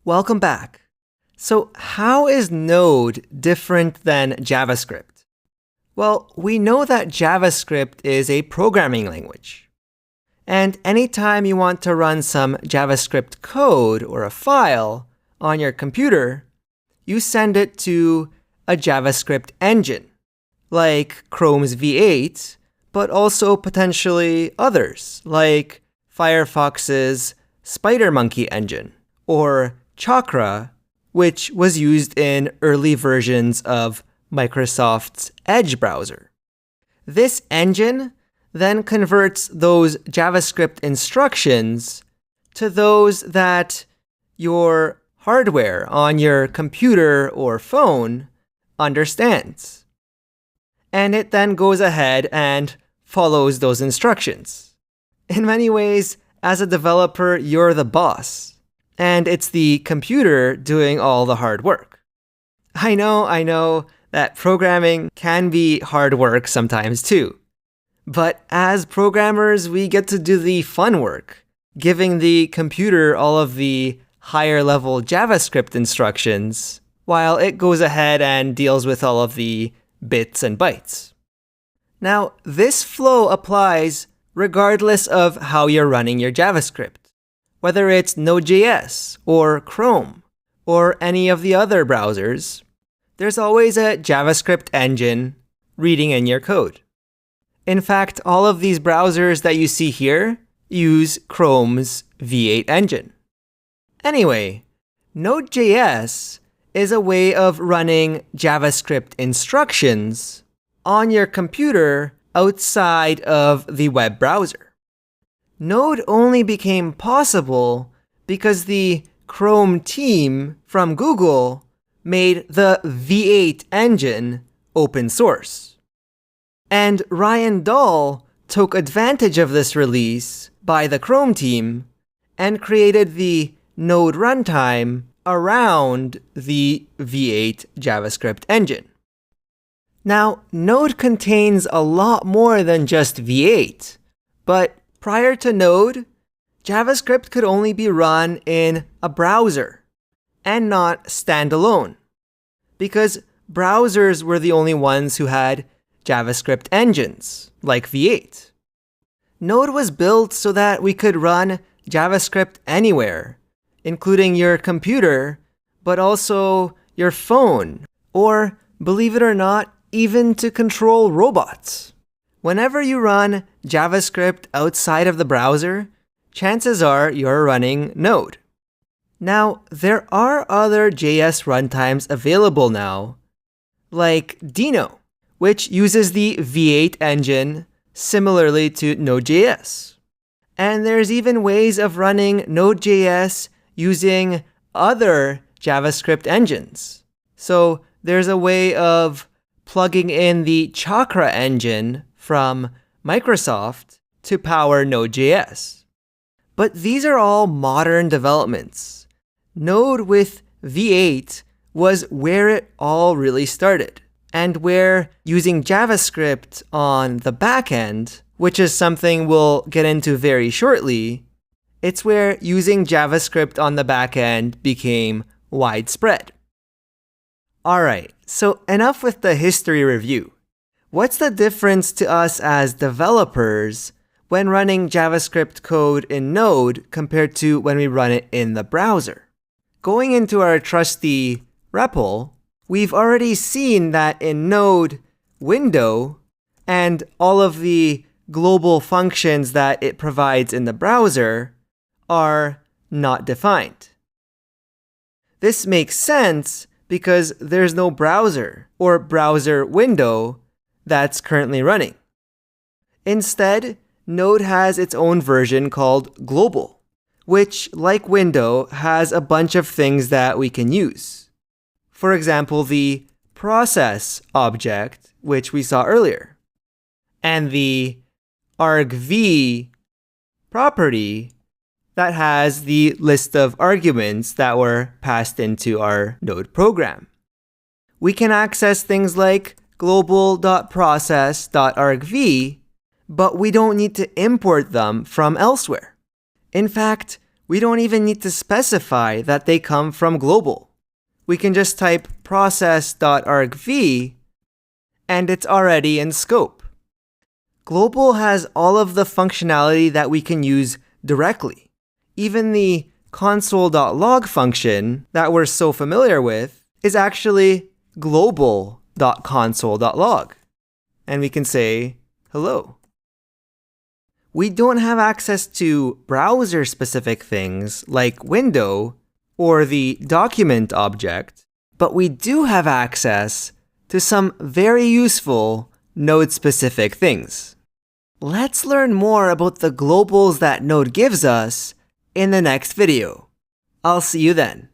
Welcome back. So how is Node different than JavaScript? Well, we know that JavaScript is a programming language. And anytime you want to run some JavaScript code or a file on your computer, you send it to a JavaScript engine, like Chrome's V8, but also potentially others, like Firefox's SpiderMonkey engine, or Chakra, which was used in early versions of Microsoft's Edge browser. This engine then converts those JavaScript instructions to those that your hardware on your computer or phone understands. And it then goes ahead and follows those instructions. In many ways, as a developer, you're the boss. And it's the computer doing all the hard work. I know that programming can be hard work sometimes too. But as programmers, we get to do the fun work, giving the computer all of the higher level JavaScript instructions, while it goes ahead and deals with all of the bits and bytes. Now, this flow applies regardless of how you're running your JavaScript. Whether it's Node.js or Chrome or any of the other browsers, there's always a JavaScript engine reading in your code. In fact, all of these browsers that you see here use Chrome's V8 engine. Anyway, Node.js is a way of running JavaScript instructions on your computer outside of the web browser. Node only became possible because the Chrome team from Google made the V8 engine open source. And Ryan Dahl took advantage of this release by the Chrome team and created the Node runtime around the V8 JavaScript engine. Now, Node contains a lot more than just V8, but prior to Node, JavaScript could only be run in a browser and not standalone, because browsers were the only ones who had JavaScript engines, like V8. Node was built so that we could run JavaScript anywhere, including your computer, but also your phone, or, believe it or not, even to control robots. Whenever you run JavaScript outside of the browser, chances are you're running Node. Now, there are other JS runtimes available now, like Deno, which uses the V8 engine similarly to Node.js. And there's even ways of running Node.js using other JavaScript engines. So there's a way of plugging in the Chakra engine from Microsoft to power Node.js. But these are all modern developments. Node with V8 was where it all really started, and where using JavaScript on the backend, which is something we'll get into very shortly, it's where using JavaScript on the backend became widespread. Alright, so enough with the history review. What's the difference to us as developers when running JavaScript code in Node compared to when we run it in the browser? Going into our trusty REPL, we've already seen that in Node, window and all of the global functions that it provides in the browser are not defined. This makes sense because there's no browser or browser window that's currently running. Instead, Node has its own version called Global, which, like Window, has a bunch of things that we can use. For example, the process object, which we saw earlier, and the argv property that has the list of arguments that were passed into our Node program. We can access things like global.process.argv, but we don't need to import them from elsewhere. In fact, We don't even need to specify that they come from global. We can just type process.argv, and it's already in scope. Global has all of the functionality that we can use directly. Even the console.log function that we're so familiar with is actually global.console.log. And we can say hello. We don't have access to browser-specific things like window or the document object, but we do have access to some very useful Node-specific things. Let's learn more about the globals that Node gives us in the next video. I'll see you then.